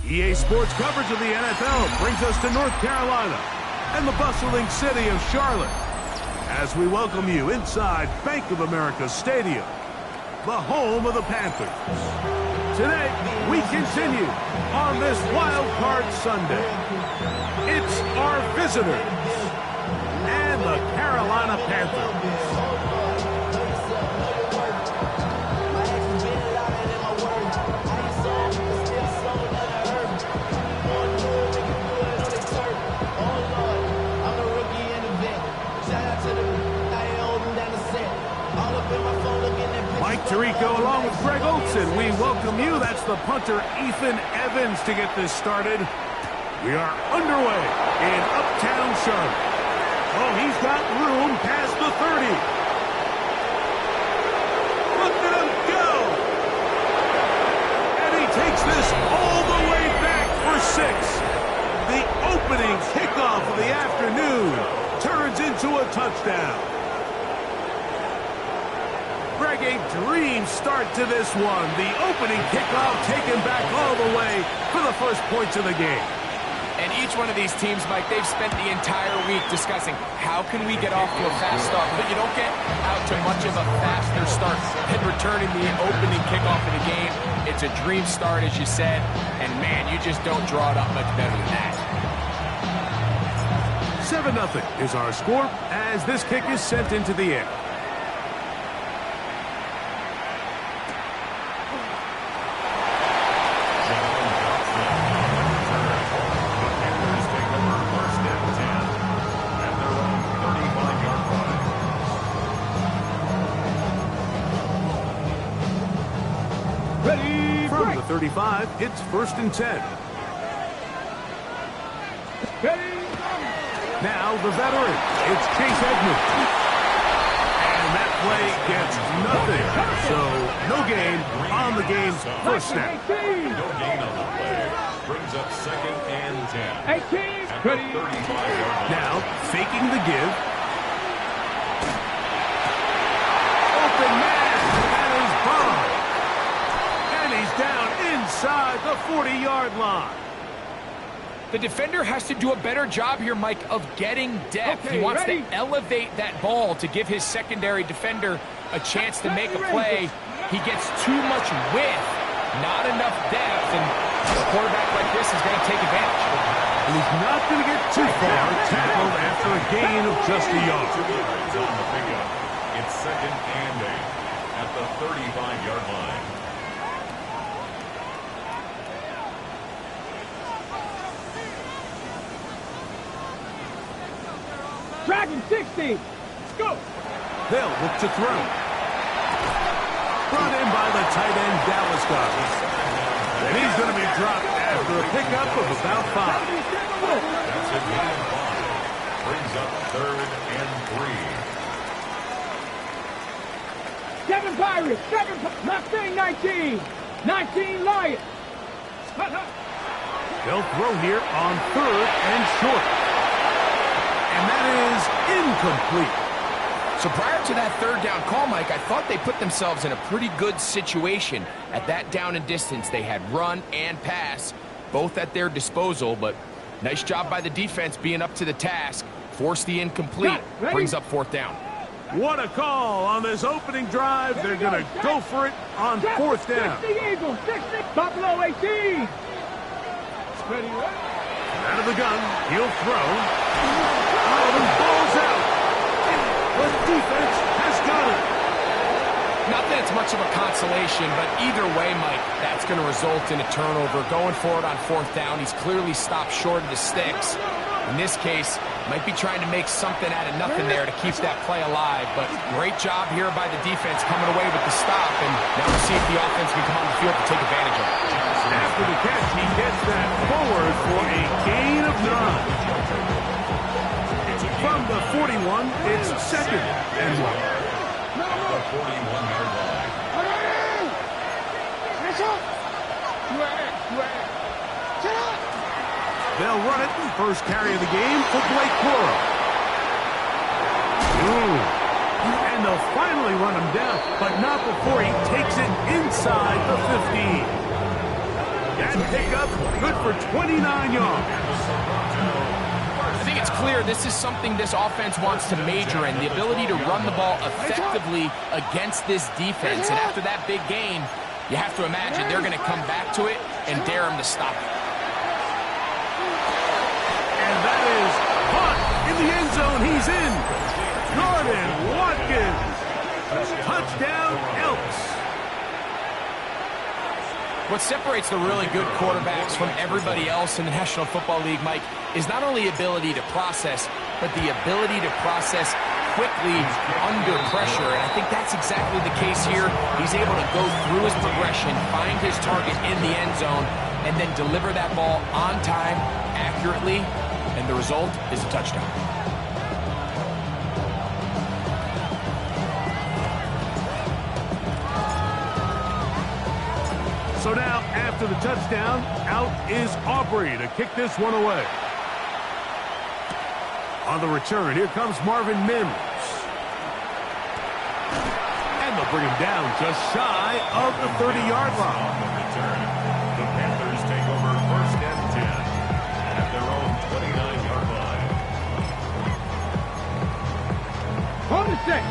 EA Sports coverage of the NFL brings us to North Carolina and the bustling city of Charlotte as we welcome you inside Bank of America Stadium, the home of the Panthers. Today, we continue on this Wild Card Sunday. It's our visitors and the Carolina Panthers. Mike Tirico along with Greg Olson. We welcome you. That's the punter, Ethan Evans, to get this started. We are underway in Uptown Charlotte. Oh, he's got room past the 30. Look at him go. And he takes this all the way back for 6. The opening kickoff of the afternoon turns into a touchdown. Greg, a dream start to this one. The opening kickoff taken back all the way for the first points of the game. And each one of these teams, Mike, they've spent the entire week discussing how can we get off to a fast start. But you don't get out to much of a faster start than returning the opening kickoff of the game. It's a dream start, as you said. And, man, you just don't draw it up much better than that. 7-0 is our score as this kick is sent into the air. From the 35, it's 1st and 10. Now the veteran, it's Chase Edmonds. And that play gets nothing. So no gain on the game's first snap. No gain on the play. Brings up 2nd and 10. 18. At the 35-yard line. Now faking the give. Open man, that is Bond. And he's down inside the 40-yard line. The defender has to do a better job here, Mike, of getting depth. Okay, he wants ready? to elevate that ball to give his secondary defender a chance to make a play. He gets too much width, not enough depth, and a quarterback like this is going to take advantage. And he's not going to get too far tackled after a gain of just a yard. It's on the pickup. It's 2nd and 8 at the 35-yard line. Dragon 60. Let's go. They'll look to throw. Brought in by the tight end, Dallas Goedert. And he's going to be dropped after a pickup of about 5. That's a gain of 5. Brings up 3rd and 3. 7 Pirates. 7. Mustang 19. 19 Lions. They'll throw here on 3rd and short. And that is incomplete. So prior to that 3rd down call, Mike, I thought they put themselves in a pretty good situation. At that down and distance, they had run and pass, both at their disposal, but nice job by the defense being up to the task. Forced the incomplete, brings up 4th down. What a call on this opening drive. They're going to go for it on 4th down. 60 Eagles. 60. Buffalo 18. Ready, Out of the gun, he'll throw. Ball's out. The defense has got it. Not that it's much of a consolation, but either way, Mike, that's going to result in a turnover. Going forward on 4th down, he's clearly stopped short of the sticks. In this case, might be trying to make something out of nothing there to keep that play alive. But great job here by the defense coming away with the stop. And now we'll see if the offense can come on the field to take advantage of it. After the catch, he gets that forward for a gain of 9. From the 41, it's 2nd and 1. At the 41-yard line. They'll run it. First carry of the game for Blake Corum. And they'll finally run him down, but not before he takes it inside the 15. That pickup, good for 29 yards. I think it's clear this is something this offense wants to major in, the ability to run the ball effectively against this defense. And after that big gain, you have to imagine they're going to come back to it and dare him to stop it. And that is caught in the end zone. He's in. Jordan Watkins. Touchdown, Elks. What separates the really good quarterbacks from everybody else in the National Football League, Mike, is not only ability to process, but the ability to process quickly under pressure. And I think that's exactly the case here. He's able to go through his progression, find his target in the end zone, and then deliver that ball on time, accurately, and the result is a touchdown. So now, after the touchdown, out is Aubrey to kick this one away. On the return, here comes Marvin Mims. And they'll bring him down just shy of the 30-yard line. On the return, the Panthers take over 1st and 10 at their own 29-yard line. On the set.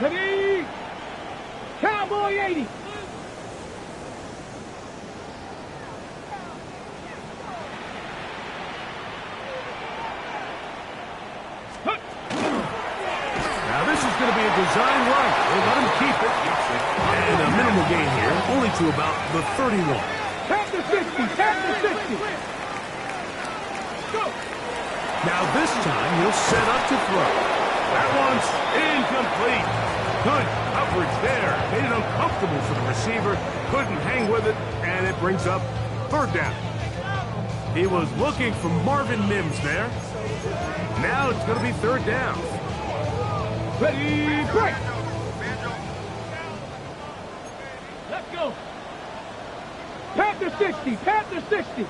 Ready. Cowboy 80. Now this is going to be a design run. We'll let him keep it. And a minimal gain here, only to about the 31. Tap the 60. Tap the 60. Go. Now this time he'll set up to throw. That one's incomplete. Good coverage there. Made it uncomfortable for the receiver. Couldn't hang with it, and it brings up 3rd down. He was looking for Marvin Mims there. Now it's going to be 3rd down. Ready, break. Let's go. Panther 60. Panther 60.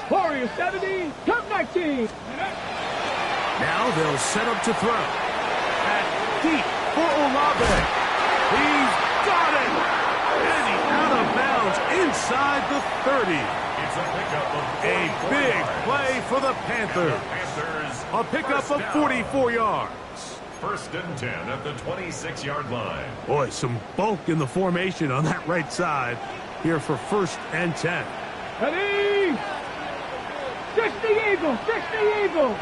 Warrior 70, Cup 19. Now they'll set up to throw. At deep for Olave. He's got it. And he's out of bounds inside the 30. It's a pickup of A big play for the Panthers. A pickup of 44 yards. 1st and 10 at the 26-yard line. Boy, some bulk in the formation on that right side here for 1st and 10. Ready. 60 Eagle. 60 Eagle.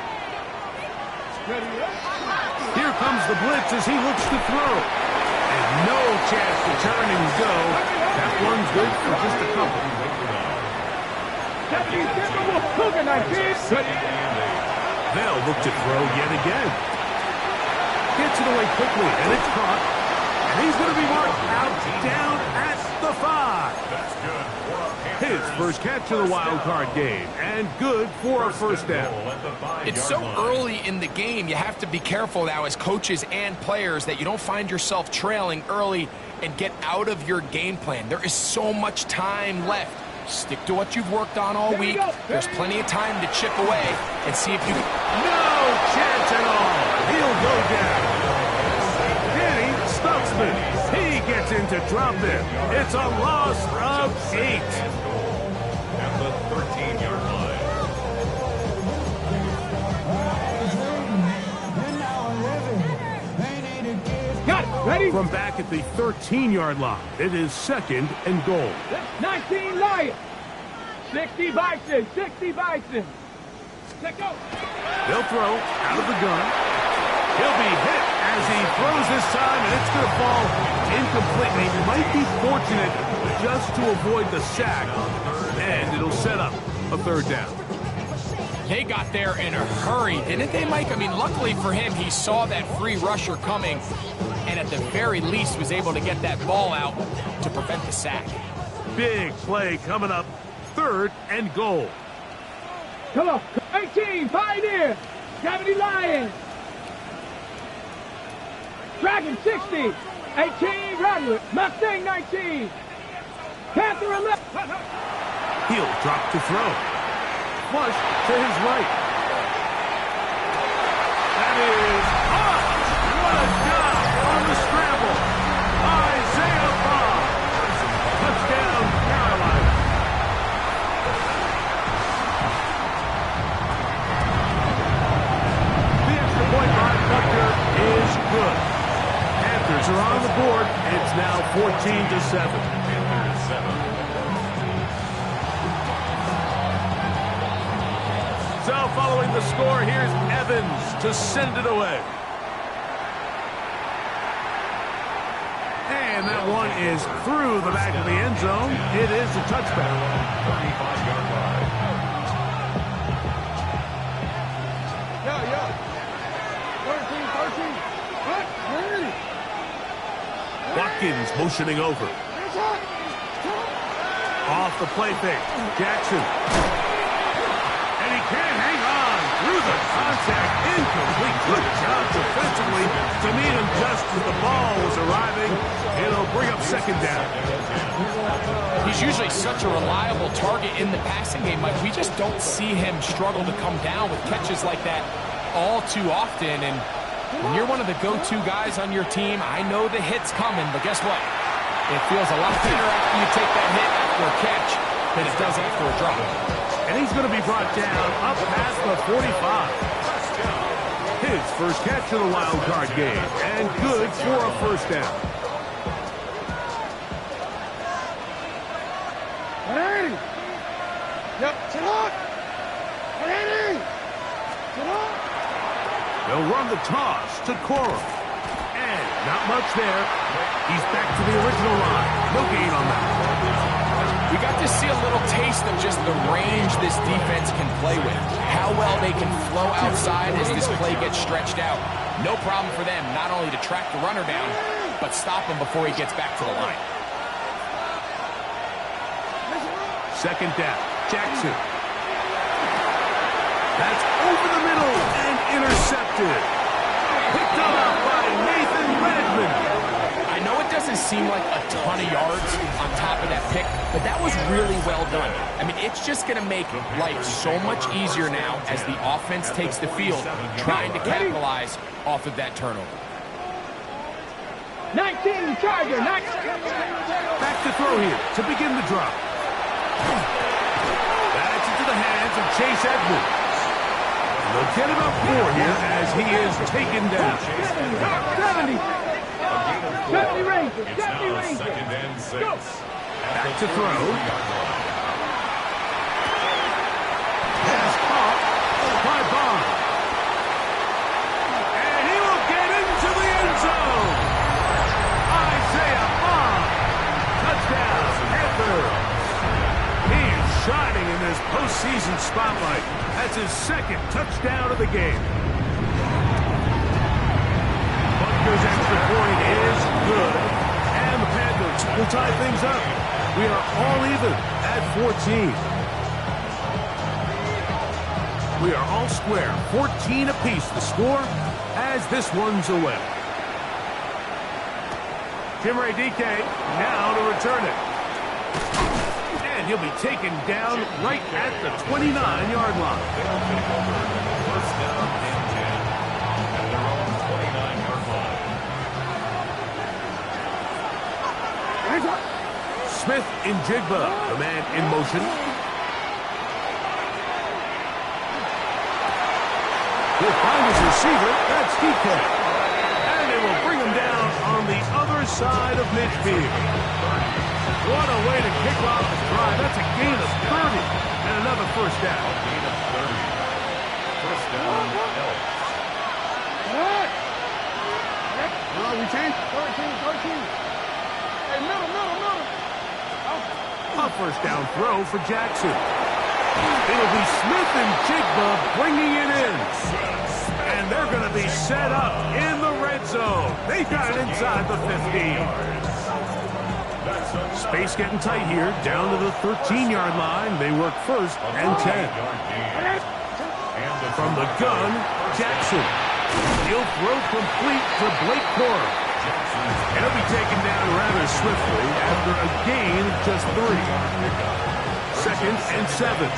Here comes the blitz as he looks to throw. And no chance to turn and go. That one's good for just a couple. 70 They'll look to throw yet again. Gets it away quickly, and it's caught. And he's going to be marked out down at the 5. That's good for a Panthers. His first catch of the wild card game, and good for a 1st down. At the 5-yard It's so line. early in the game, you have to be careful now as coaches and players that you don't find yourself trailing early and get out of your game plan. There is so much time left. Stick to what you've worked on all week. There's plenty of time to chip away and see if you can... No chance at all. He'll go down. Danny Stutzman. He gets in to drop it. It's a loss of 8. At the 13-yard line. Got it. Ready. From back at the 13-yard line, it is 2nd and goal. 19 Lions. 60 Bison. 60 Bison. Let's go. They'll throw out of the gun. He'll be hit as he throws this time, and it's going to fall incompletely. He might be fortunate just to avoid the sack, and it'll set up a 3rd down. They got there in a hurry, didn't they, Mike? I mean, luckily for him, he saw that free rusher coming, and at the very least was able to get that ball out to prevent the sack. Big play coming up, 3rd and goal. Come on. 18 Pioneer. 70 Lions. Dragon 60. 18 Rattler. Mustang 19. Panther 11. He'll drop to throw. flush to his right. That is up. What a job on the scramble. Isaiah Bond. Touchdown, Carolina. The extra point by Buckner is good. Panthers are on the board. It's now 14-7. Panthers 7. So following the score, here's Evans to send it away. And that one is through the back of the end zone. It is a touchback. 35-yard line. Yeah. 13. What? Watkins motioning over. Off the play fake. Jackson. And he can't hang on through the contact. Incomplete. Good job defensively to meet him just as the ball was arriving. It'll bring up second down. He's usually such a reliable target in the passing game, Mike. We just don't see him struggle to come down with catches like that all too often. And when you're one of the go-to guys on your team, I know the hit's coming, but guess what? It feels a lot better after you take that hit after a catch than it does after a drop. And he's going to be brought down up past the 45. His first catch of the wild card game, and good for a first down. They'll run the toss to Cora. And not much there. He's back to the original line. No gain on that. We got to see a little taste of just the range this defense can play with. How well they can flow outside as this play gets stretched out. No problem for them not only to track the runner down, but stop him before he gets back to the line. Second down. Jackson. That's over the middle and intercepted. Picked up by Nathan Redmond. I know it doesn't seem like a ton of yards on top of that pick, but that was really well done. I mean, it's just going to make life so much easier now as the offense takes the field, trying to capitalize off of that turnover. 19, Charger, 19. Back to throw here to begin the drop. That's into the hands of Chase Edmonds. They'll get about 4 here as he is taken down. 70 Rangers. It's now second and 6. Back to throw. Pass caught by Bond. And he will get into the end zone. Isaiah Bond. Touchdown, Panthers. He is shining in this postseason spotlight. That's his second touchdown of the game. Buckner's extra point is good. And the Panthers will tie things up. We are all even at 14. We are all square. 14 apiece the score as this one's away. Chimere Dike now to return it. And he'll be taken down right at the 29-yard line. First down and 10 at their own 29-yard line. Smith in Jigba, the man in motion. He'll find his receiver. That's DK. And they will bring him down on the other side of midfield. What a way to kick off the drive. That's a gain of 30 and another first down. Gain of 30. First down, Elk. We changed 13. Hey, middle. A first down throw for Jackson. It'll be Smith and Jigba bringing it in. And they're going to be set up in the red zone. They got it inside the 15. Space getting tight here, down to the 13-yard line. They work first and 10. From the gun, Jackson. He'll throw complete to Blake Cora. And he'll be taken down rather swiftly after a gain of just 3. Second and 7.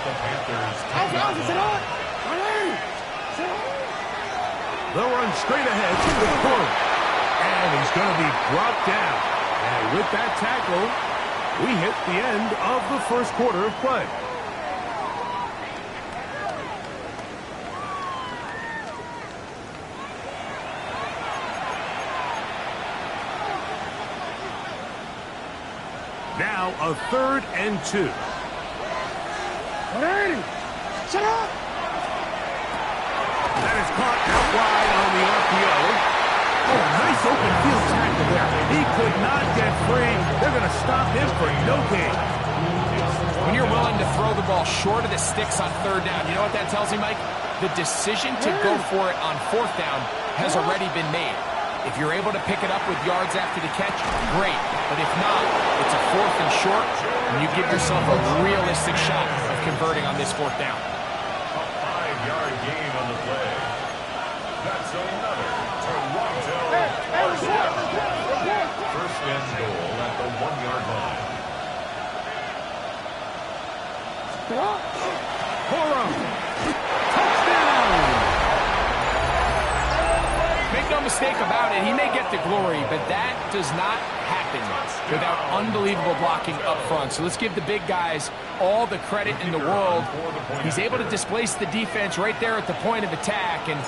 the Panthers. They'll run straight ahead to the corner. And he's going to be brought down. And with that tackle, we hit the end of the first quarter of play. Now a 3rd and 2. Shut up! That is caught out wide on the RPO. Oh, nice open field tackle there. He could not get free. They're going to stop him for no gain. When you're willing to throw the ball short of the sticks on 3rd down, you know what that tells me, Mike? The decision to go for it on 4th down has already been made. If you're able to pick it up with yards after the catch, great. But if not, it's a 4th and short, and you give yourself a realistic shot of converting on this 4th down. A 5-yard gain on the play. That's another Toronto first down. 1st and goal at the 1-yard line. Touchdown! Make no mistake about it, he may get the glory, but that does not happen without unbelievable blocking up front. So let's give the big guys all the credit in the world. He's able to displace the defense right there at the point of attack, and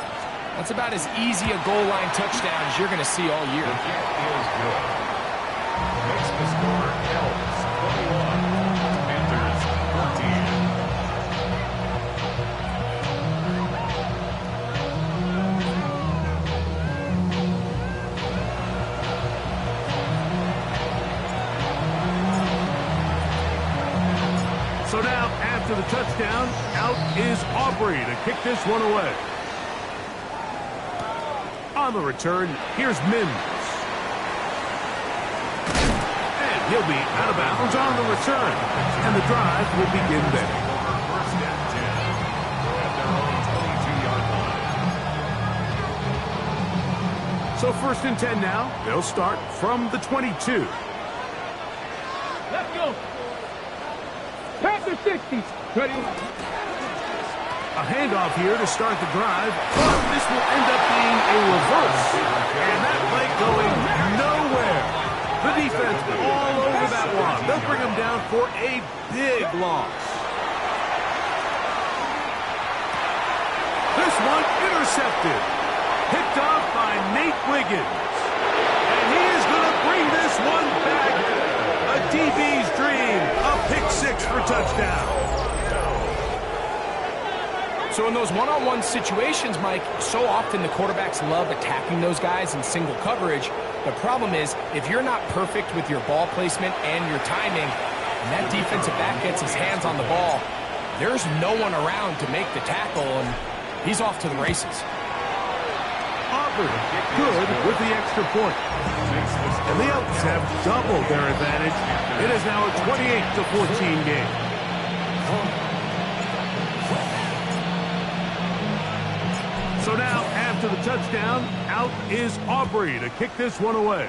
that's about as easy a goal line touchdown as you're going to see all year. The kick is good. Makes the score Elves 21, Panthers 14. So now, after the touchdown, out is Aubrey to kick this one away. On the return, here's Mims. And he'll be out of bounds on the return. And the drive will begin then. First and 10 at their own 22-yard line. So 1st and 10 now. They'll start from the 22. Let's go! Panther 60. Ready? A handoff here to start the drive, but this will end up being a reverse. And that play going nowhere. The defense all over that one. They'll bring him down for a big loss. This one intercepted. Picked off by Nate Wiggins. And he is going to bring this one back. A DB's dream. A pick 6 for touchdown. So in those one-on-one situations, Mike, so often the quarterbacks love attacking those guys in single coverage. The problem is, if you're not perfect with your ball placement and your timing, and that defensive back gets his hands on the ball, there's no one around to make the tackle, and he's off to the races. Auburn good with the extra point. And the Elks have doubled their advantage. It is now a 28-14 game. So now, after the touchdown, out is Aubrey to kick this one away.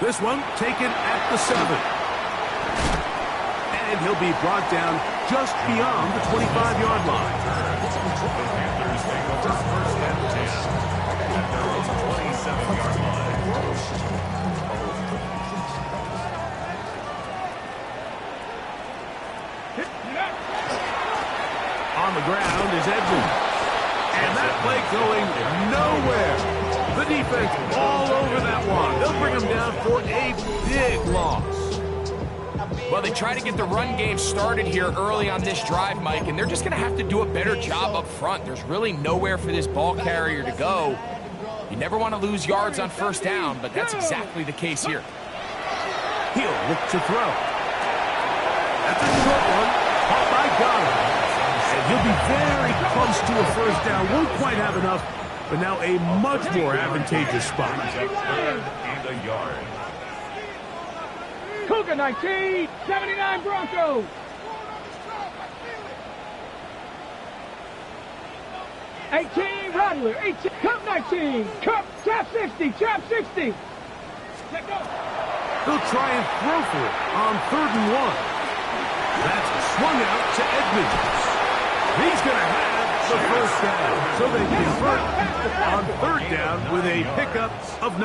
This one taken at the 7. And he'll be brought down just beyond the 25-yard line. The Panthers take over 1st and 10 at their own 27-yard line. On the ground is Edmonds. And that play going nowhere. The defense all over that one. They'll bring him down for a big loss. Well, they try to get the run game started here early on this drive, Mike, and they're just going to have to do a better job up front. There's really nowhere for this ball carrier to go. You never want to lose yards on 1st down, but that's exactly the case here. He'll look to throw. That's a short one. Caught by Goddard. And he'll be very close to a 1st down. Won't quite have enough, but now a much more advantageous spot. 3rd and a yard. Cougar 19, 79 Broncos. Rattler, 18, Cup 19, Cup, Trap 60, Trap 60. Let go. They'll try and throw for it on 3rd and 1. That's swung out to Edmonds. He's going to have the first down. So they convert on third down with a pickup of 9.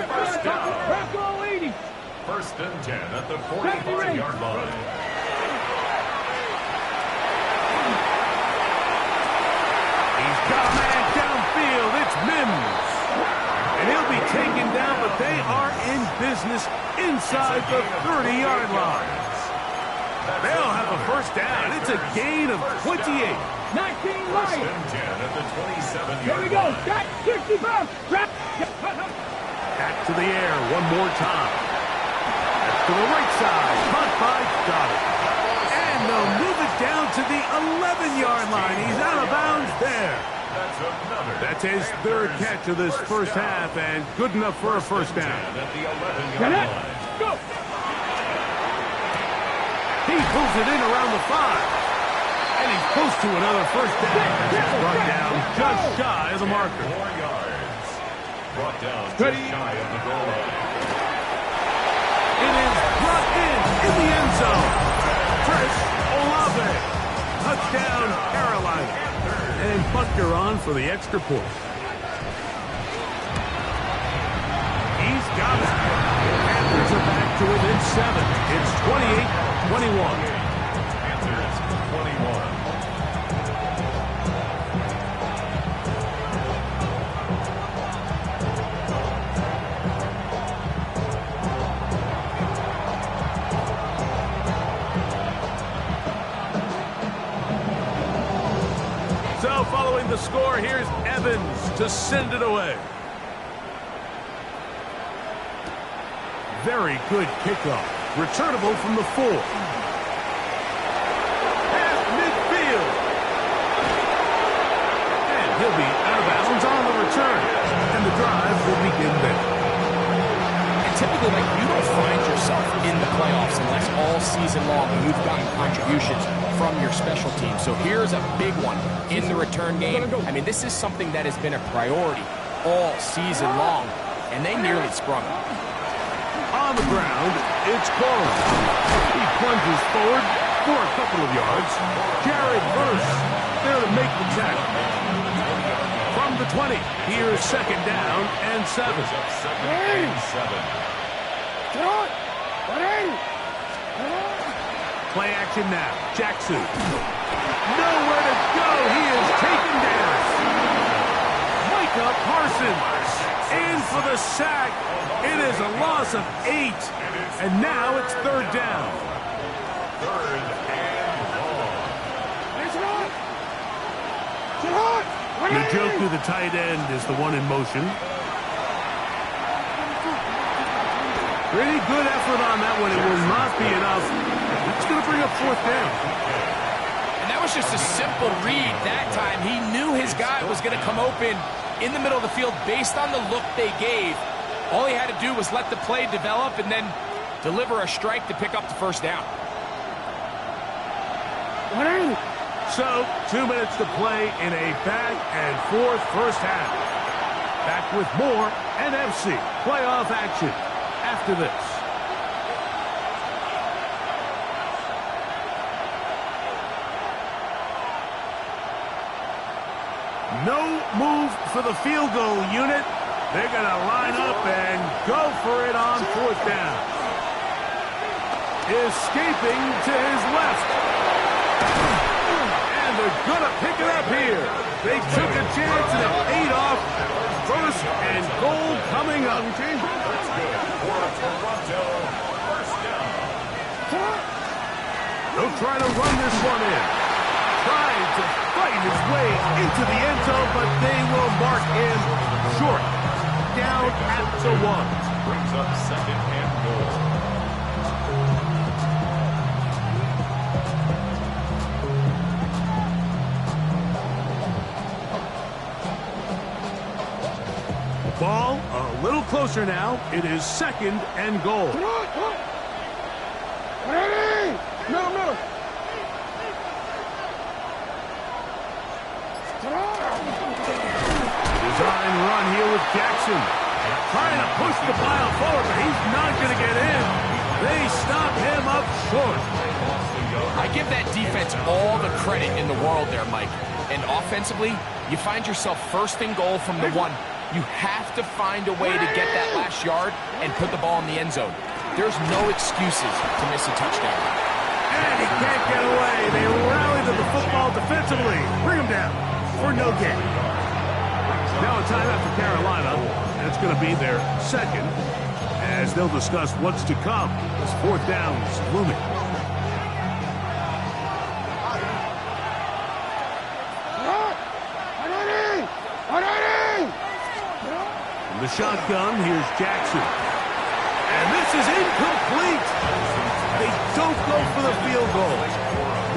First down. Back all 80. First and 10 at the 45-yard line. He's got a man downfield. It's Mims. And he'll be taken down, but they are in business inside the 30-yard line. They'll have a first down. It's a gain of 28. 19 First right. and 10 at the 27-yard Here we go. line. Got 65. Wrap. Back to the air one more time. That's to the right side. Caught by Goddard. And they'll move it down to the 11-yard line. He's out of bounds there. That's his third catch of this first half, and good enough for a first down. At the 11-yard Get it. line. Go. He pulls it in around the 5. And he's close to another first down. It's brought down just shy of the marker. 4 yards. Brought down Ready. just shy of the goal line. It is brought in the end zone. Chris Olave. Touchdown, Carolina. And Butker on for the extra point. He's got it. Panthers are back to within 7. It's 28-21. Panthers 21. So following the score, here's Evans to send it away. Very good kickoff. Returnable from the 4. Past midfield. And he'll be out of bounds on the return. And the drive will begin there. And typically, like, you don't find yourself in the playoffs unless all season long you've gotten contributions from your special team. So here's a big one in the return game. I mean, this is something that has been a priority all season long, and they nearly sprung it. On the ground, it's Cole. He plunges forward for a couple of yards. Jared Verse there to make the tackle. From the 20, here's second down and 7. Up second and 7. Play action now. Jackson. Nowhere to go. He is taken down. Micah Parsons in for the sack. It is a loss of 8. And now it's third down. Third and long. Njoku, the tight end, is the one in motion. Pretty good effort on that one. It will not be enough. It's going to bring up fourth down. And that was just a simple read that time. He knew his guy was going to come open in the middle of the field based on the look they gave. All he had to do was let the play develop and then deliver a strike to pick up the first down. So, 2 minutes to play in a back-and-forth first half. Back with more NFC playoff action after this. No move for the field goal unit. They're going to line up and go for it on fourth down. Escaping to his left. And they're going to pick it up here. They took a chance and it paid off. First and goal coming up. They'll try to run this one in. Trying to fight his way into the end zone, but they will mark him short. Down at the 1. Brings up second and goal. Ball a little closer now. It is second and goal. Design run here with Jackson. Trying to push the pile forward, but he's not going to get in. They stop him up short. I give that defense all the credit in the world there, Mike. And offensively, you find yourself first and goal from the 1. You have to find a way to get that last yard and put the ball in the end zone. There's no excuses to miss a touchdown. And he can't get away. They rally to the football defensively. Bring him down for no gain. Now a timeout for Carolina. And it's going to be their second as they'll discuss what's to come as fourth down is looming. From the shotgun, here's Jackson. And this is incomplete. They don't go for the field goal.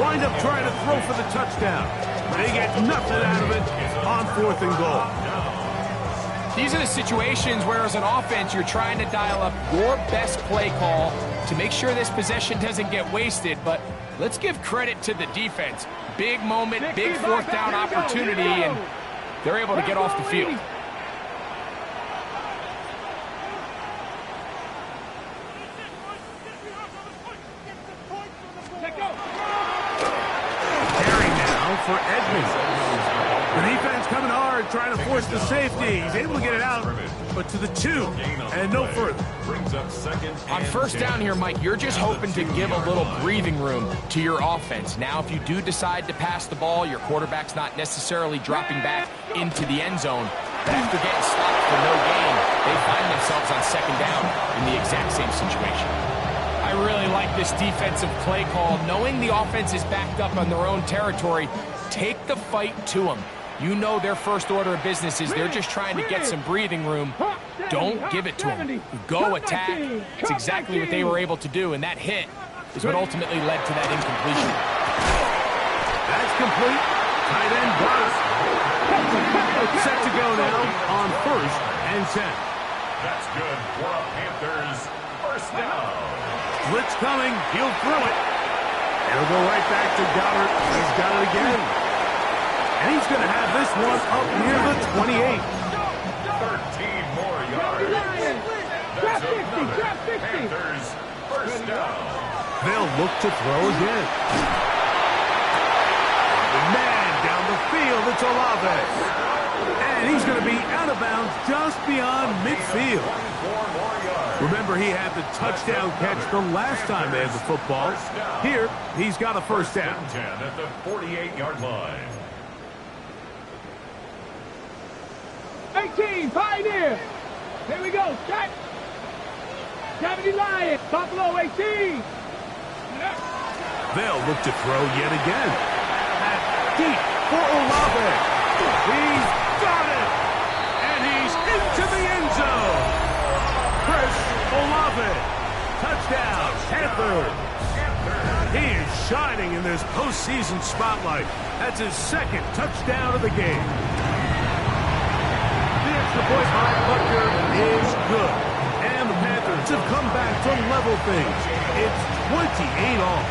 Wind up trying to throw for the touchdown. They get nothing out of it on fourth and goal. These are the situations where, as an offense, you're trying to dial up your best play call to make sure this possession doesn't get wasted. But let's give credit to the defense. Big moment, big fourth down opportunity, and they're able to get off the field. Carry now for Edmonds. The defense coming hard, trying to force the safety. He's able to get it out, but to the 2 and no further. On first down here, Mike, you're just hoping to give a little breathing room to your offense. Now, if you do decide to pass the ball, your quarterback's not necessarily dropping back into the end zone. But after getting stopped for no gain, they find themselves on second down in the exact same situation. I really like this defensive play call. Knowing the offense is backed up on their own territory, take the fight to them. You know their first order of business is they're just trying to get some breathing room. Don't give it to them. Go attack. It's exactly what they were able to do, and that hit is what ultimately led to that incompletion. That's complete. Tight end got it. Set to go now on first and 10. That's good for a Panthers first down. Blitz coming. He'll throw it. It'll go right back to Goddard. He's got it again. And he's going to have this one up near the 28. 13 more yards. That's another Panthers first down. They'll look to throw again. The man down the field, it's Olave. And he's going to be out of bounds just beyond midfield. Remember, he had the touchdown catch the last time they had the football. Here, he's got a first down. 10 at the 48-yard line. 18, Pioneer. Here we go. Check. Deputy Lion. Buffalo 18. They'll look to throw yet again. Deep for Olave. He's got it. And he's into the end zone. Chris Olave. Touchdown, Panthers. He is shining in this postseason spotlight. That's his second touchdown of the game. The extra point by Butker is good. And the Panthers have come back to level things. It's 28 all.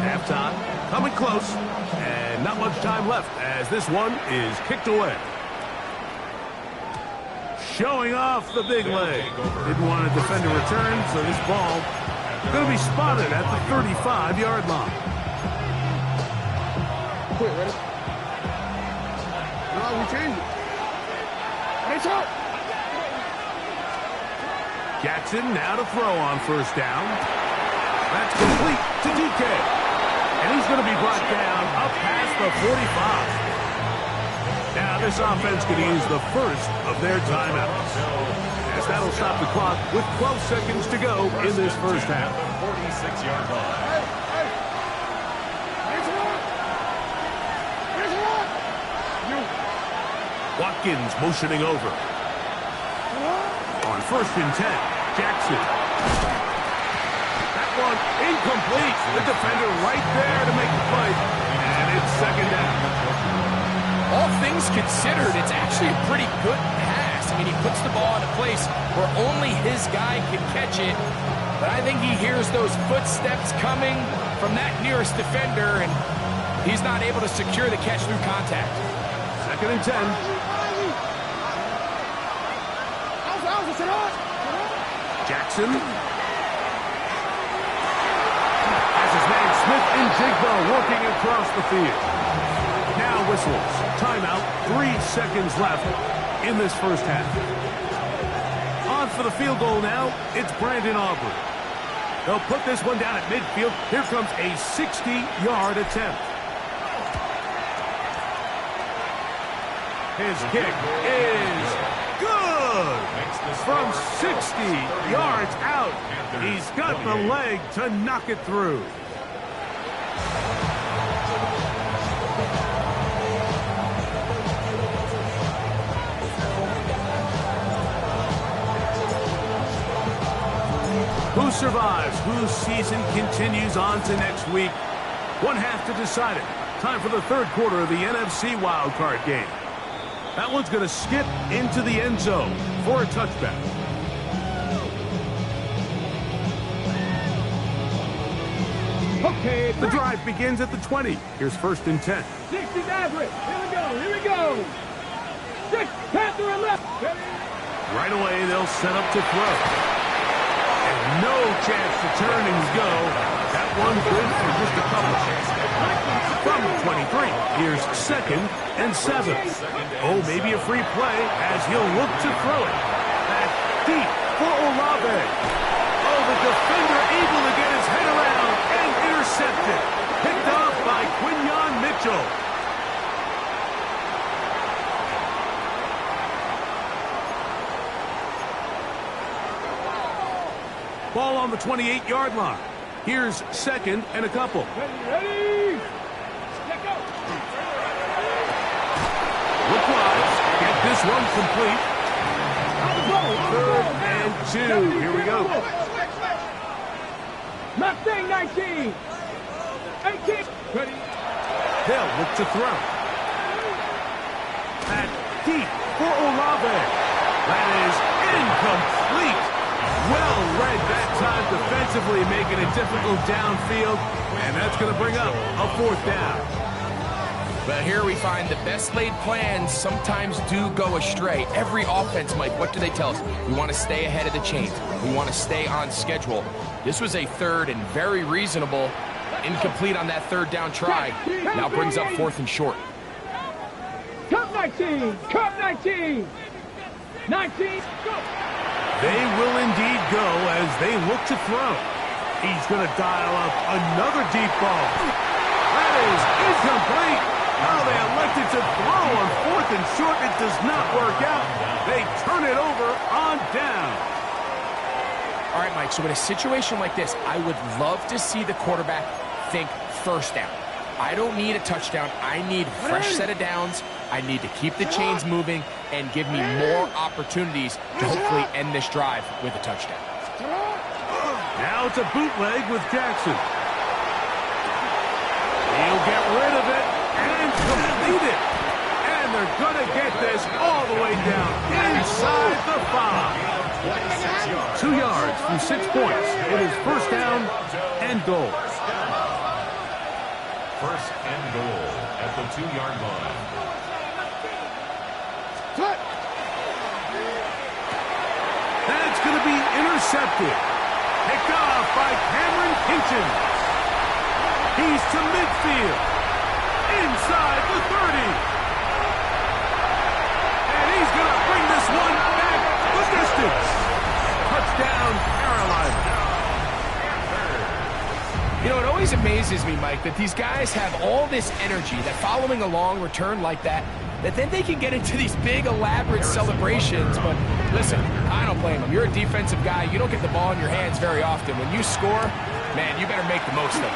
Halftime coming close, and not much time left as this one is kicked away. Showing off the big leg. Didn't want to defend a return, so this ball going to be spotted at the 35-yard line. Quit, ready? No, we changed it. It's up. Jackson now to throw on first down. That's complete to DK. And he's going to be brought down up past the 45. Now this offense can use the first of their timeouts. As that'll stop the clock with 12 seconds to go in this first half. 46-yard line. Watkins motioning over. On first and 10, Jackson. That one incomplete. The defender right there to make the play. And it's second down. All things considered, it's actually a pretty good pass. I mean, he puts the ball in a place where only his guy can catch it. But I think he hears those footsteps coming from that nearest defender, and he's not able to secure the catch through contact. 2nd and 10. Jackson. Has his man Smith and Jigba working across the field. Now whistles. Timeout. 3 seconds left in this first half. On for the field goal now. It's Brandon Aubrey. They'll put this one down at midfield. Here comes a 60-yard attempt. His kick is good. From 60 yards out, he's got the leg to knock it through. Who survives? Whose season continues on to next week? One half to decide it. Time for the third quarter of the NFC wildcard game. That one's going to skip into the end zone for a touchback. Okay, The drive begins at the 20. Here's 1st and 10. 60's average. Here we go. 6, Panther and left. Right away, they'll set up to throw. And no chance to turn and go. That one good for just a couple. From the 23, here's 2nd and 7. Oh, maybe a free play as he'll look to throw it. That's deep for Olave. Oh, the defender able to get his head around and intercepted. Picked off by Quinyon Mitchell. Ball on the 28-yard line. Here's 2nd and a couple. Ready? Let go. Look wise. Get this one complete. 3rd and 2. Here we go. Mustang 19. 18. Ready? They'll look to throw. That deep for Olave. That is incomplete. Well read that time defensively, making it difficult downfield. And that's going to bring up a 4th down. But here we find the best laid plans sometimes do go astray. Every offense, Mike, what do they tell us? We want to stay ahead of the chains. We want to stay on schedule. This was a 3rd and very reasonable. Incomplete on that 3rd down try. Now brings up 4th and short. Cup 19. Cup 19. 19. Go. They will indeed go as they look to throw. He's going to dial up another deep ball. That is incomplete. Now they elected to throw on 4th and short. It does not work out. They turn it over on down. All right, Mike, so in a situation like this, I would love to see the quarterback think 1st down. I don't need a touchdown. I need a fresh set of downs. I need to keep the chains moving and give me more opportunities to hopefully end this drive with a touchdown. Now it's a bootleg with Jackson. He'll get rid of it and complete it. And they're going to get this all the way down inside the 5. 2 yards from 6 points. It is 1st down and goal. 1st and goal at the 2-yard line. That's going to be intercepted. Picked off by Cameron Kinchen. He's to midfield. Inside the 30. And he's going to bring this one back the distance. Touchdown, Carolina. You know, it always amazes me, Mike, that these guys have all this energy, that following a long return like that then they can get into these big, elaborate celebrations. But listen, I don't blame them. You're a defensive guy. You don't get the ball in your hands very often. When you score, man, you better make the most of it.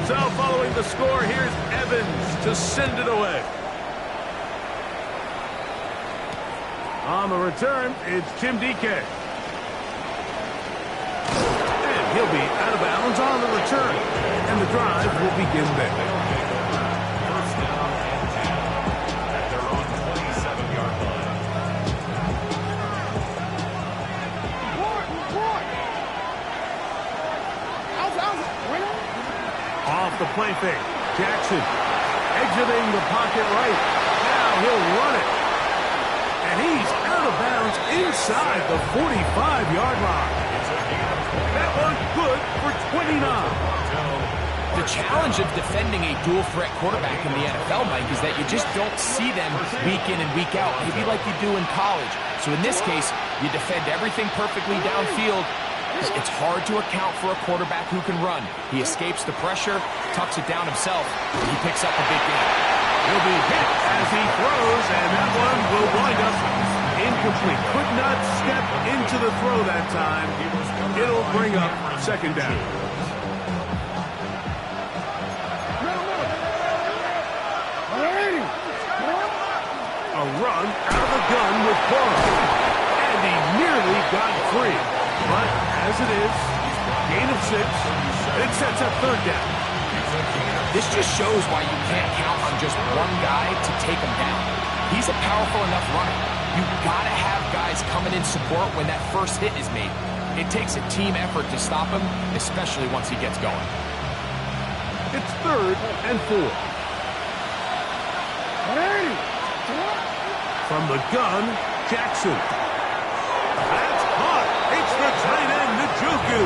So following the score, here's Evans. send it away. On the return, it's Tim DK. And he'll be out of bounds on the return. And the drive will begin there. First down and 10 at their own 27-yard line. Off the play fake. Jackson exiting the pocket right. Now he'll run it. And he's out of bounds inside the 45-yard line. That one's good for 29. The challenge of defending a dual-threat quarterback in the NFL, Mike, is that you just don't see them week in and week out, maybe like you do in college. So in this case, you defend everything perfectly downfield. It's hard to account for a quarterback who can run. He escapes the pressure, tucks it down himself, and he picks up a big gain. He'll be hit as he throws, and that one will wind up incomplete. Could not step into the throw that time. It'll bring up second down. A run out of the gun with Burrow. And he nearly got free. But as it is, gain of 6. It sets up third down. This just shows why you can't count on just one guy to take him down. He's a powerful enough runner. You've got to have guys coming in support when that first hit is made. It takes a team effort to stop him, especially once he gets going. It's 3rd and 4. From the gun, Jackson. That's caught. It's the tight end, Njoku.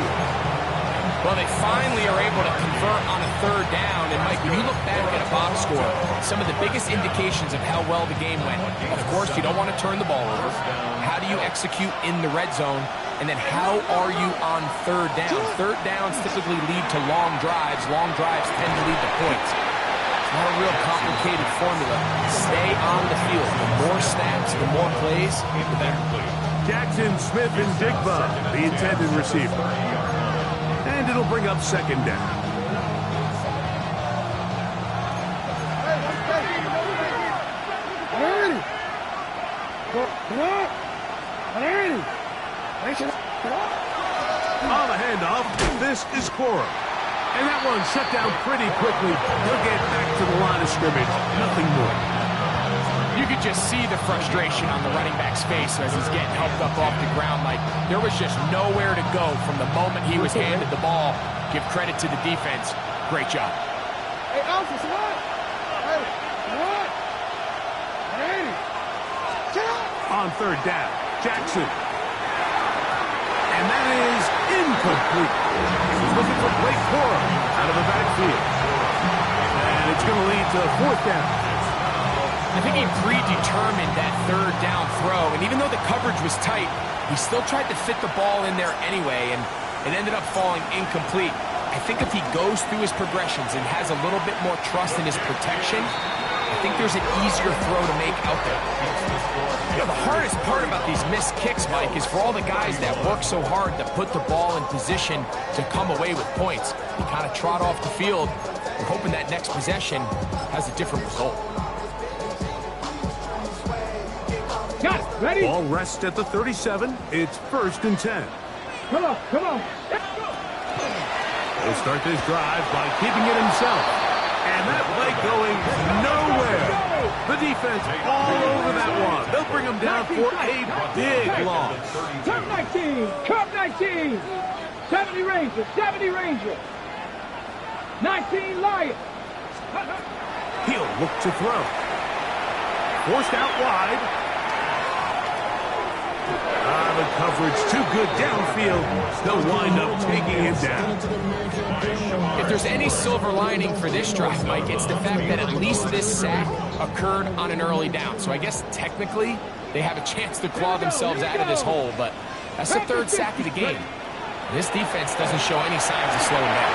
Well, they finally are able to convert on a third down. And, Mike, when you look back at a box score, some of the biggest indications of how well the game went, of course, you don't want to turn the ball over. How do you execute in the red zone? And then how are you on third down? Third downs typically lead to long drives. Long drives tend to lead to points. It's not a real complicated formula. Stay on the field. The more snaps, the more plays, the better. Jackson, Smith, and Digba, the intended receiver. And it'll bring up second down. On the handoff, this is Cora. And that one shut down pretty quickly. He'll get back to the line of scrimmage. Nothing more. You could just see the frustration on the running back's face as he's getting helped up off the ground. Like, there was just nowhere to go from the moment he was handed the ball. Give credit to the defense. Great job. Hey, Alphas, what? Hey, what? Hey, On third down, Jackson. And that is incomplete. He's looking for Blake Cora out of the backfield. And it's going to lead to fourth down. I think he predetermined that third down throw, and even though the coverage was tight, he still tried to fit the ball in there anyway, and it ended up falling incomplete. I think if he goes through his progressions and has a little bit more trust in his protection, I think there's an easier throw to make out there. You know, the hardest part about these missed kicks, Mike, is for all the guys that work so hard to put the ball in position to come away with points. You kind of trot off the field. We're hoping that next possession has a different result. got it, ready? Ball rests at the 37. It's 1st and 10. Come on, come on. He'll start this drive by keeping it himself. And that play going nowhere. The defense all over that one. They'll bring him down for a big loss. Cup 19, Cup 19. 70 Rangers, 70 Rangers. 19 Lions. He'll look to throw. Forced out wide. The coverage too good downfield. They'll wind up taking it down. If there's any silver lining for this drive, Mike, it's the fact that at least this sack occurred on an early down. So I guess technically they have a chance to claw themselves out of this hole, but that's the 3rd sack of the game. This defense doesn't show any signs of slowing down.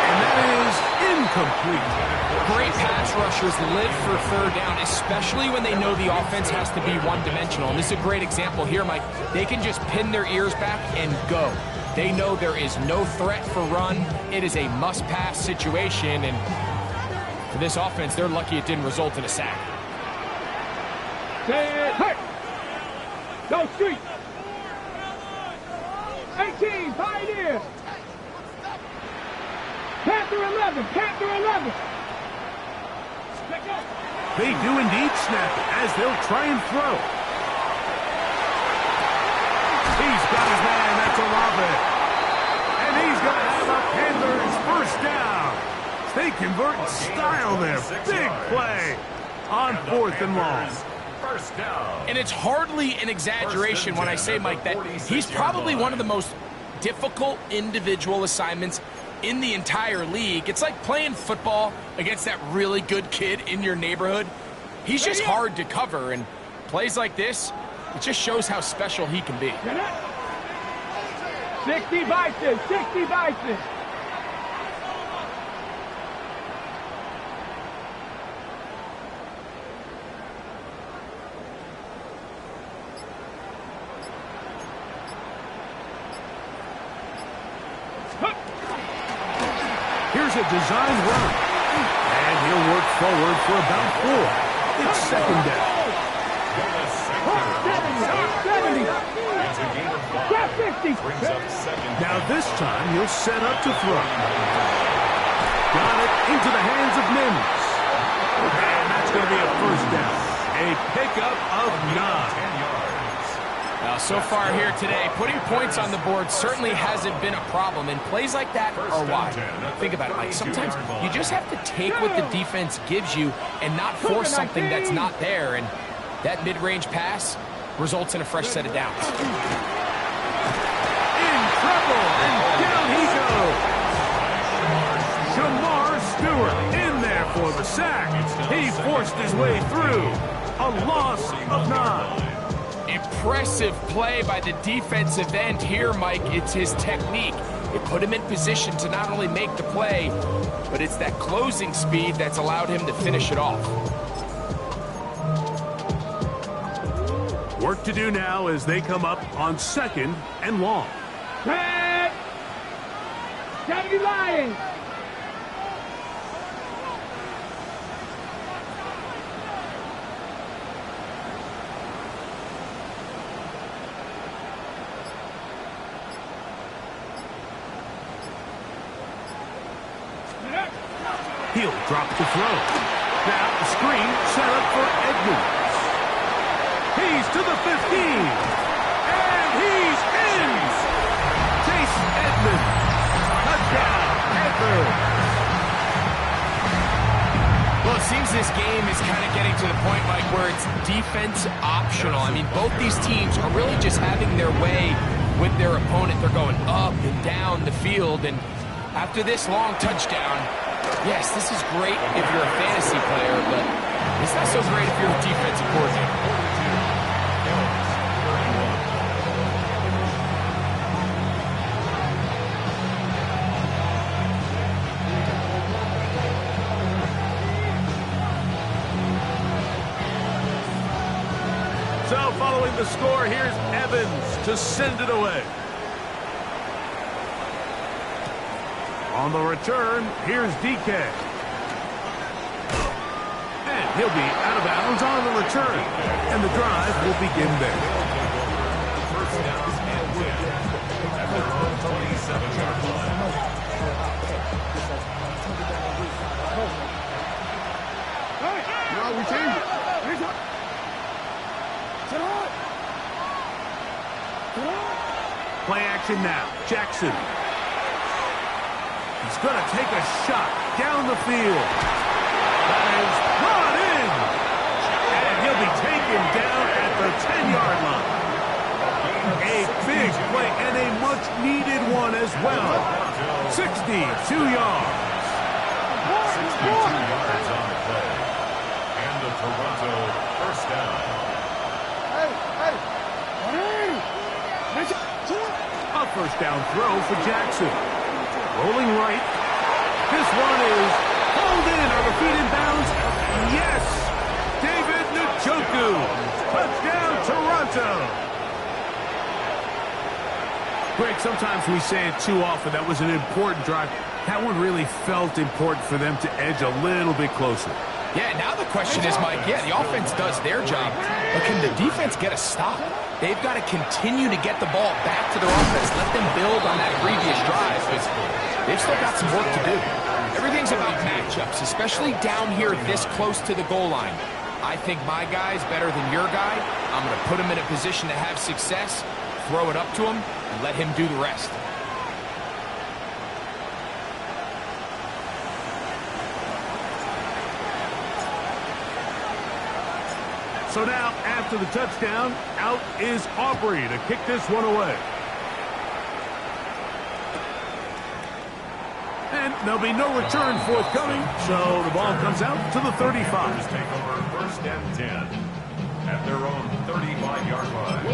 And that is incomplete. Great pass rushers live for third down, especially when they know the offense has to be one-dimensional. And this is a great example here, Mike. They can just pin their ears back and go. They know there is no threat for run. It is a must-pass situation, and For this offense, they're lucky it didn't result in a sack. Hey! Go street! 18, Pioneer! Panther 11, Panther 11! They do indeed snap it as they'll try and throw. He's got his man, that's Olave. And he's going to have a Panthers first down. They convert in style there. Big play on 4th and long. First down. And it's hardly an exaggeration when I say, Mike, that he's probably one of the most difficult individual assignments in the entire league. It's like playing football against that really good kid in your neighborhood. He's just hard to cover, and plays like this, it just shows how special he can be. 60 Bison, 60 Bison. Here's a design run. And he'll work forward for about 4. It's second down. 70. It's a gain of 5. Grab 50. Brings up second. Now this time he'll set up to throw. Got it into the hands of Mims. And that's going to be a first down. A pickup of 9. 10 yards. So far here today, putting points on the board certainly hasn't been a problem, and plays like that are why. Think about it, Mike. Sometimes you just have to take what the defense gives you and not force something that's not there, and that mid-range pass results in a fresh set of downs. In trouble, and down he goes. Shamar Stewart in there for the sack. He forced his way through. A loss of 9. Impressive play by the defensive end here, Mike. It's his technique. It put him in position to not only make the play, but it's that closing speed that's allowed him to finish it off. Work to do now as they come up on 2nd and long. Red! 70 Lions! He'll drop to throw. Now the screen set up for Edmonds. He's to the 15. And he's in. Chase Edmonds. Touchdown, Panthers. Well, it seems this game is kind of getting to the point, Mike, where it's defense optional. I mean, both these teams are really just having their way with their opponent. They're going up and down the field, and after this long touchdown, yes, this is great if you're a fantasy player, but it's not so great if you're a defensive coordinator. So following the score, here's Evans to send it away. On the return, here's DK. And he'll be out of bounds on the return. And the drive will begin there. First down and 10. At their own 27-yard line. No, we changed it. Play action now. Jackson. He's going to take a shot down the field. That is brought in. And he'll be taken down at the 10-yard line. A big play and a much-needed one as well. 62 yards. 62 yards on the play. And the Toronto first down. A first down throw for Jackson. Rolling right. This one is hauled in. Are the feet in bounds? Yes! David Njoku. Touchdown, Toronto. Greg, sometimes we say it too often. That was an important drive. That one really felt important for them to edge a little bit closer. Yeah, now the question is, Mike, yeah, the offense does their job, but can the defense get a stop? They've got to continue to get the ball back to their offense, let them build on that previous drive, because they've still got some work to do. Everything's about matchups, especially down here this close to the goal line. I think my guy's better than your guy. I'm going to put him in a position to have success, throw it up to him, and let him do the rest. So now, after the touchdown, out is Aubrey to kick this one away. And there'll be no return forthcoming, so the ball comes out to the 35. Take over 1st and 10 at their own 35-yard line.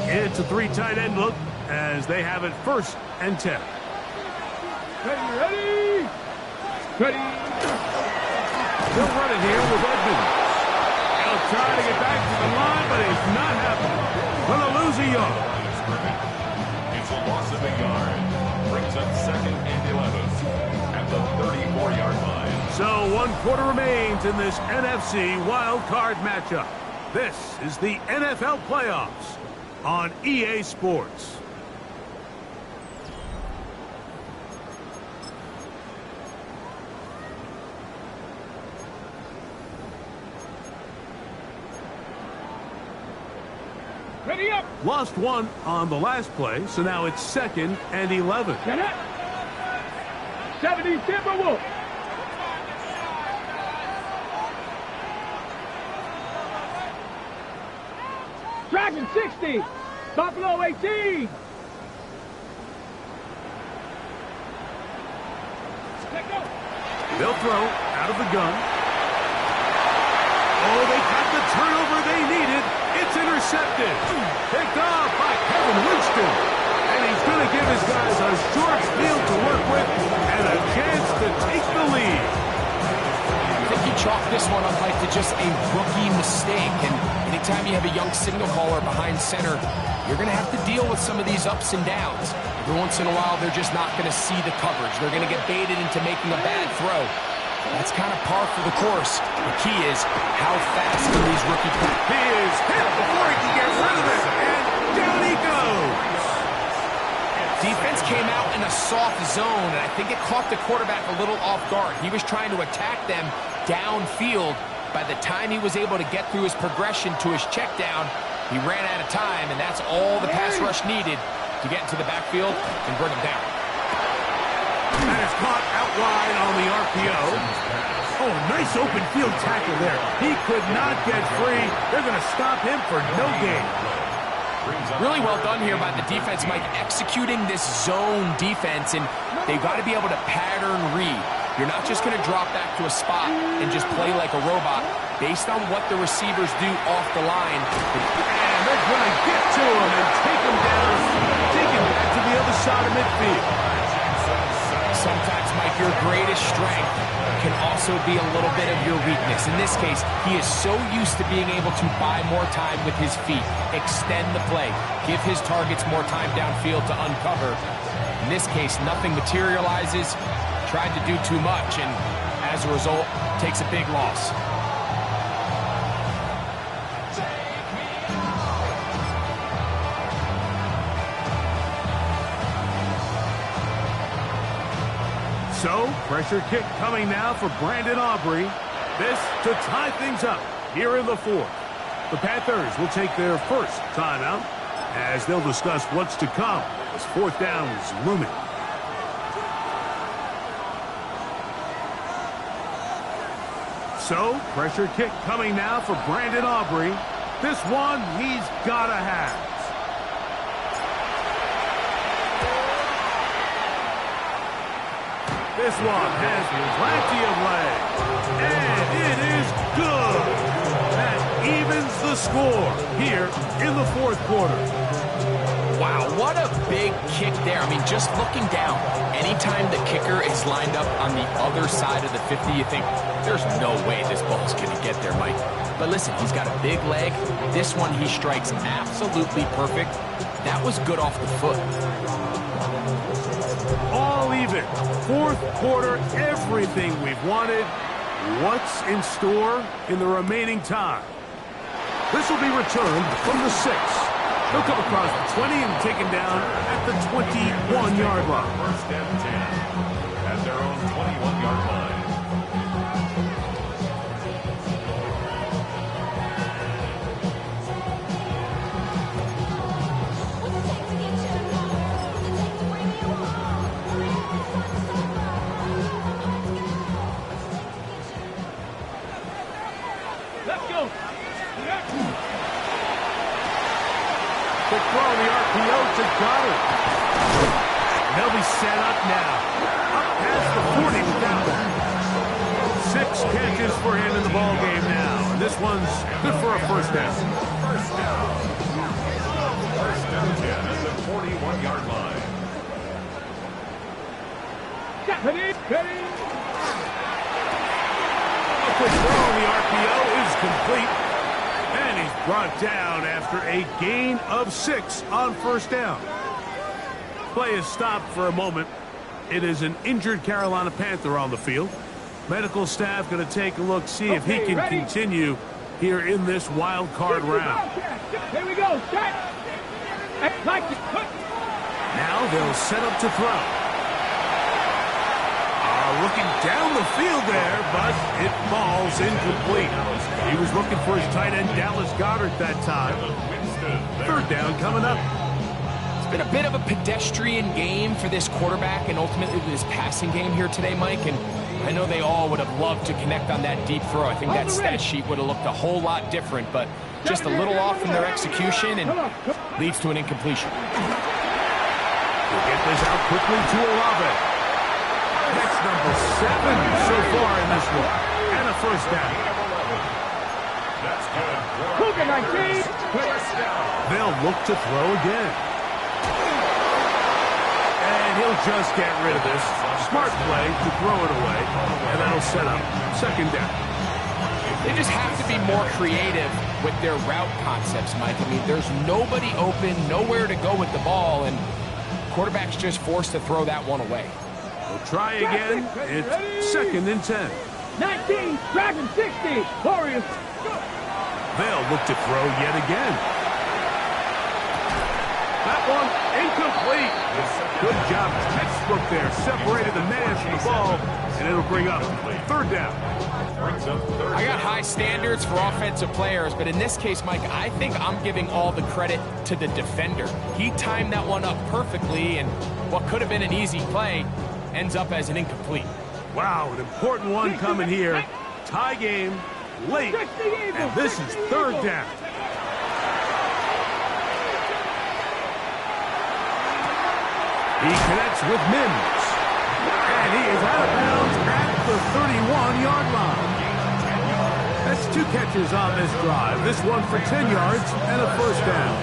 It's a 3 tight end look as they have it 1st and 10. Ready? Ready? They'll run it here with Edmonds. They'll try to get back to the line, but it's not happening. Gonna lose a yard. It's a loss of a yard. Brings up 2nd and 11 at the 34-yard line. So 1 quarter remains in this NFC wild card matchup. This is the NFL playoffs on EA Sports. Ready up. Lost 1 on the last play, so now it's 2nd and 11. Get it. 70 Timberwolves. Dragon 60. Buffalo 18. Let go. They'll throw out of the gun. Oh, they got the turnover they needed. It's intercepted. Picked off by Kevin Winston. And he's going to give his guys a short field to work with and a chance to take the lead. I think you chalk this one up like to just a rookie mistake. And anytime you have a young signal caller behind center, you're going to have to deal with some of these ups and downs. Every once in a while, they're just not going to see the coverage. They're going to get baited into making a bad throw. That's kind of par for the course. The key is how fast can these rookie players. He is hit before he can get rid of it. And down he goes. Defense came out in a soft zone, and I think it caught the quarterback a little off guard. He was trying to attack them downfield. By the time he was able to get through his progression to his check down, he ran out of time, and that's all the pass rush needed to get into the backfield and bring him down. That is caught out wide on the RPO. Oh, nice open field tackle there. He could not get free. They're going to stop him for no gain. Really well done here by the defense, Mike, executing this zone defense, and they've got to be able to pattern read. You're not just going to drop back to a spot and just play like a robot. Based on what the receivers do off the line, and they're going to get to him and take him down, take him back to the other side of midfield. Sometimes, Mike, your greatest strength can also be a little bit of your weakness. In this case, he is so used to being able to buy more time with his feet, extend the play, give his targets more time downfield to uncover. In this case, nothing materializes, tried to do too much, and as a result, takes a big loss. So, pressure kick coming now for Brandon Aubrey. This to tie things up here in the 4th. The Panthers will take their first timeout as they'll discuss what's to come as 4th down is looming. So, pressure kick coming now for Brandon Aubrey. This one he's got to have. This one has plenty of legs, and it is good. That evens the score here in the 4th quarter. Wow, what a big kick there. I mean, just looking down, anytime the kicker is lined up on the other side of the 50, you think, there's no way this ball's going to get there, Mike. But listen, he's got a big leg. This one he strikes absolutely perfect. That was good off the foot. All even. Fourth quarter, everything we've wanted. What's in store in the remaining time? This will be returned from the 6. He'll come across the 20 and taken down at the 21-yard line. First and 10 at their own 21-yard line. Let's go. Quick throw on the RPO to Goddard. They'll be set up now. Up past the 40 with that one. 6 catches for him in the ball game now. And this one's good for a first down. First down. First and 10 at the 41-yard line. Ready. A quick throw on the RPO is complete. And he's brought down after a gain of 6 on first down. Play is stopped for a moment. It is an injured Carolina Panther on the field. Medical staff going to take a look, see if he can continue here in this wild card round. Here we go. Set. Now they'll set up to throw. Looking down the field there, but it falls incomplete. He was looking for his tight end, Dallas Goedert, that time. Third down coming up. It's been a bit of a pedestrian game for this quarterback and ultimately this passing game here today, Mike. And I know they all would have loved to connect on that deep throw. I think that stat sheet would have looked a whole lot different, but just a little off in their execution and leads to an incompletion. He'll get this out quickly to Olave. That's number 7 so far in this one. And a first down. That's good. Cougar 19. First down. They'll look to throw again. And he'll just get rid of this. Smart play to throw it away. And that'll set up second down. They just have to be more creative with their route concepts, Mike. I mean, there's nobody open, nowhere to go with the ball, and quarterback's just forced to throw that one away. We'll try again. It's second and 10. 19, Dragon 60, Warriors. They'll look to throw yet again. That one incomplete. Good job. Textbook there. Separated the man from the ball, and it'll bring up third down. I got high standards for offensive players, but in this case, Mike, I think I'm giving all the credit to the defender. He timed that one up perfectly, and what could have been an easy play ends up as an incomplete. Wow, an important one coming here. Tie game, late, and this is third down. He connects with Mims, and he is out of bounds at the 31-yard line. That's 2 catches on this drive. This one for 10 yards and a first down.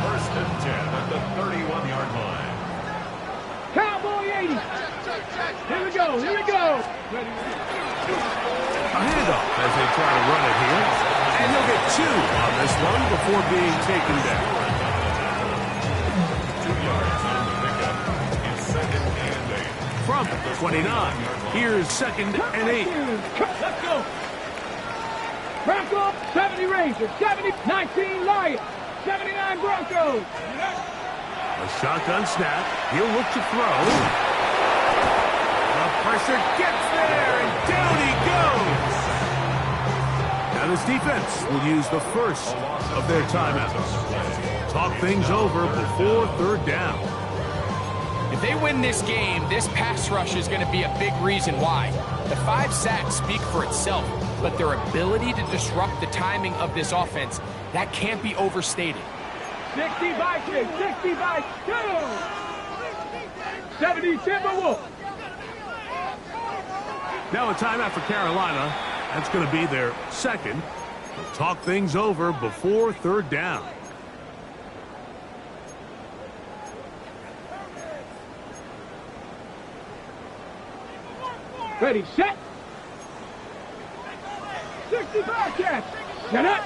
First and 10 at the 31-yard line. Cowboy 80. Here we go. A handoff as they try to run it here. And he'll get 2 on this one before being taken down. 2 yards on the pickup. It's second and 8. From the 29, here's second and 8. Let's go. Broncos, 70 Rangers, 70, 19 Lions, 79 Broncos. A shotgun snap. He'll look to throw. The pressure gets there, and down he goes. Now this defense will use the first of their timeouts. Talk things over before third down. If they win this game, this pass rush is going to be a big reason why. The 5 sacks speak for itself, but their ability to disrupt the timing of this offense, that can't be overstated. 60 Vikings, 60 Vikings, 70 Timberwolves. Now a timeout for Carolina. That's going to be their second. Talk things over before third down. Ready, set. 60 Bobcats. Set up.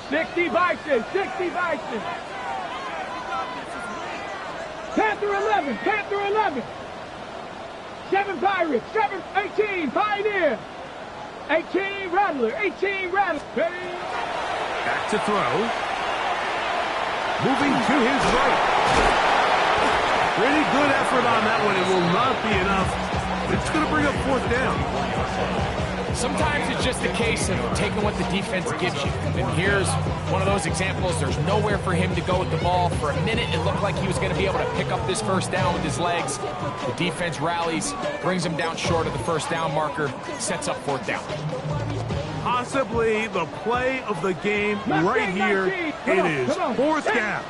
60 Bison. 60 Bison. Panther 11. Panther 11. 7 Pirates. 7, 18 Pioneer. 18 Rattler. 18 Rattler. Ready. Back to throw. Moving to his right. Pretty good effort on that one. It will not be enough. It's going to bring up 4th down. Sometimes it's just a case of taking what the defense gives you. And here's one of those examples. There's nowhere for him to go with the ball. For a minute, it looked like he was going to be able to pick up this 1st down with his legs. The defense rallies, brings him down short of the 1st down marker, sets up 4th down. Possibly the play of the game right here. It is 4th down.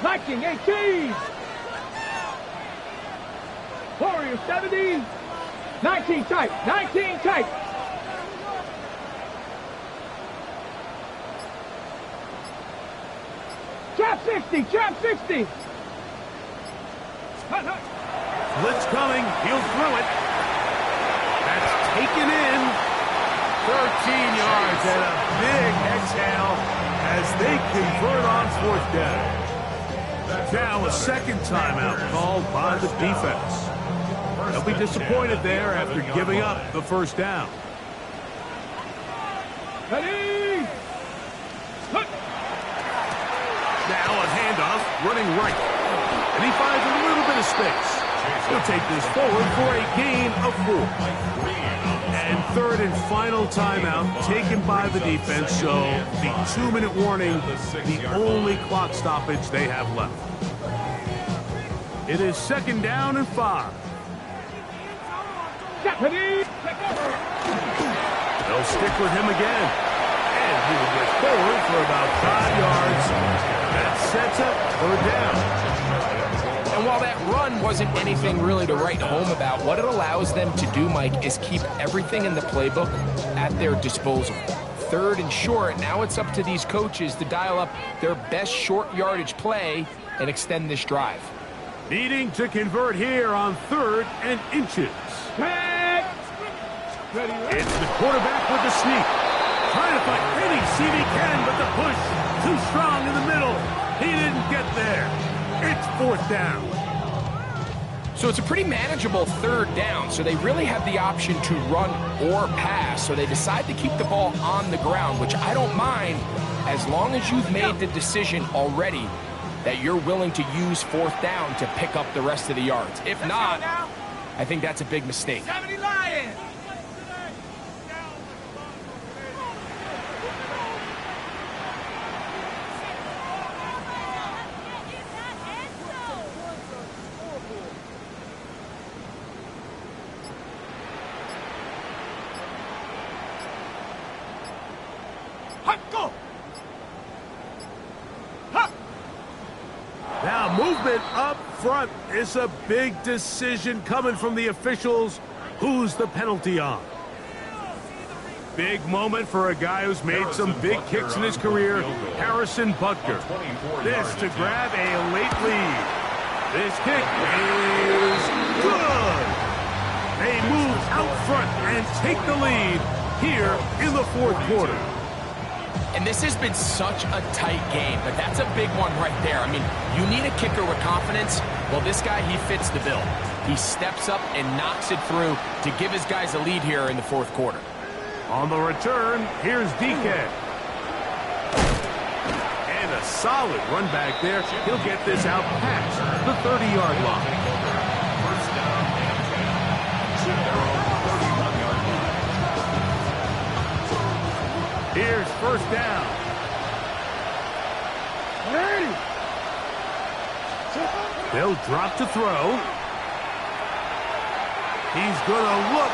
19, 18. Warrior 70. 19 tight. 19 tight. Trap 60. Trap 60. Blitz coming. He'll throw it. That's taken in. 13 yards and a big exhale as they convert on 4th down. Now a 2nd timeout called by the defense. They'll be disappointed there after giving up the 1st down. Ready. Now a handoff, running right. And he finds a little bit of space. He'll take this forward for a gain of 4. And 3rd and final timeout taken by the defense, so the 2-minute warning, the only clock stoppage they have left. It is 2nd down and 5. Deputy. They'll stick with him again. And he will get forward for about 5 yards. That sets up 3rd down. And while that run wasn't anything really to write home about, what it allows them to do, Mike, is keep everything in the playbook at their disposal. 3rd and short, now it's up to these coaches to dial up their best short yardage play and extend this drive. Needing to convert here on 3rd and inches. It's the quarterback with the sneak. Trying to find any seam he can, but the push too strong in the middle. He didn't get there. It's 4th down. So it's a pretty manageable 3rd down, so they really have the option to run or pass, so they decide to keep the ball on the ground, which I don't mind as long as you've made the decision already that you're willing to use 4th down to pick up the rest of the yards. If not, I think that's a big mistake. 70 Lions. Now movement up front is a big decision coming from the officials. Who's the penalty on? Big moment for a guy who's made some big kicks in his career, Harrison Butker. This to grab a late lead. This kick is good. They move out front and take the lead here in the 4th quarter. And this has been such a tight game, but that's a big one right there. I mean, you need a kicker with confidence. Well, this guy, he fits the bill. He steps up and knocks it through to give his guys a lead here in the 4th quarter. On the return, here's DK. And a solid run back there. He'll get this out past the 30-yard line. Here's 1st down. They'll drop to throw. He's going to look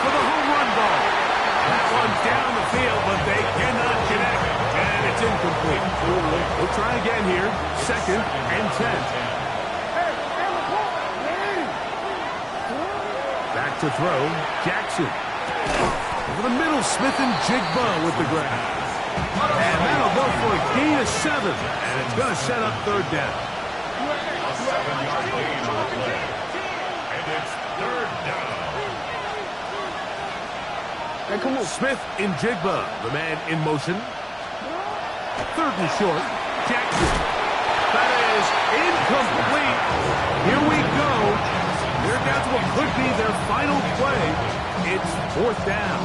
for the home run ball. That one's down the field, but they cannot connect. And it's incomplete. We'll try again here. 2nd and 10. Back to throw. Jackson. Over the middle, Smith and Jigba with the grab. And that'll go for a gain of 7. And it's going to set up 3rd down. A 7-yard gain on the play. And it's 3rd down. Hey, come on. Smith in Jigba, the man in motion. 3rd and short. Jackson. That is incomplete. Here we go. They're down to what could be their final play. It's 4th down.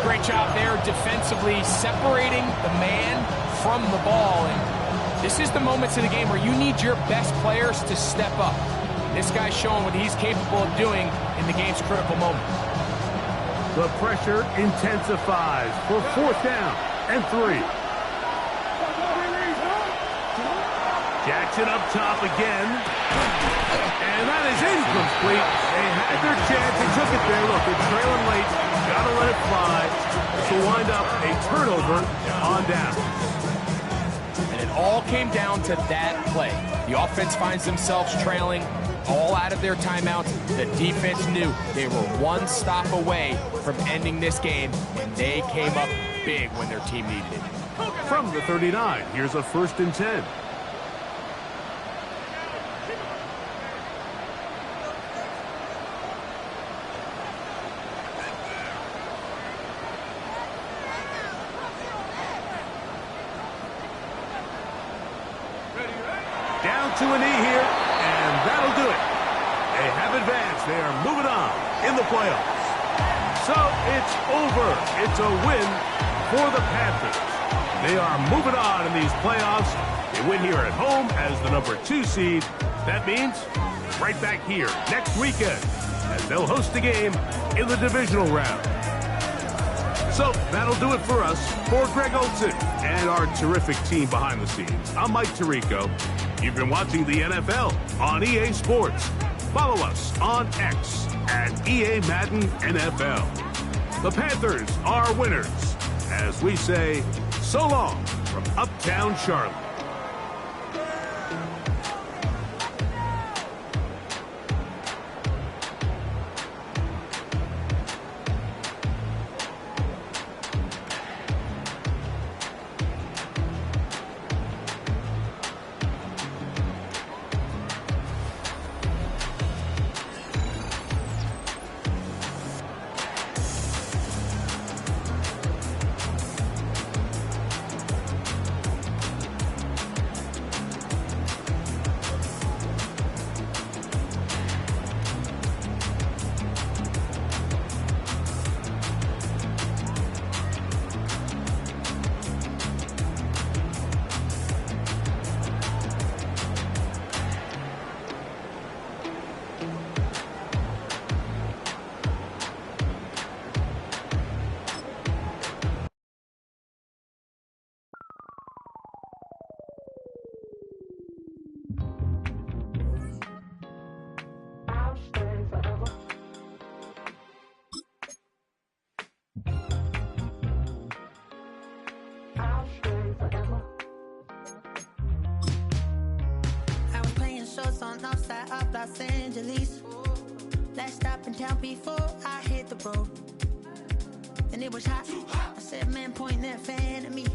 Great job there defensively, separating the man from the ball. And this is the moments in the game where you need your best players to step up. This guy's showing what he's capable of doing in the game's critical moment. The pressure intensifies for 4th down and 3. Jackson up top again. And that is incomplete. They had their chance. They took it there. Look, they're trailing late. Got to let it fly. To wind up a turnover on down. And it all came down to that play. The offense finds themselves trailing, all out of their timeouts. The defense knew they were one stop away from ending this game, and they came up big when their team needed it. From the 39, here's a 1st and 10. Down to a knee here, and that'll do it. They have advanced. They are moving on in the playoffs. So it's over. It's a win for the Panthers. They are moving on in these playoffs. They win here at home as the number 2 seed. That means right back here next weekend as they'll host a game in the divisional round. So that'll do it for us. For Greg Olson and our terrific team behind the scenes, I'm Mike Tirico. You've been watching the NFL on EA Sports. Follow us on X at EA Madden NFL. The Panthers are winners as we say so long from Uptown Charlotte. On outside of Los Angeles. Last stop in town before I hit the road. And it was hot. I said, man, point that fan at me.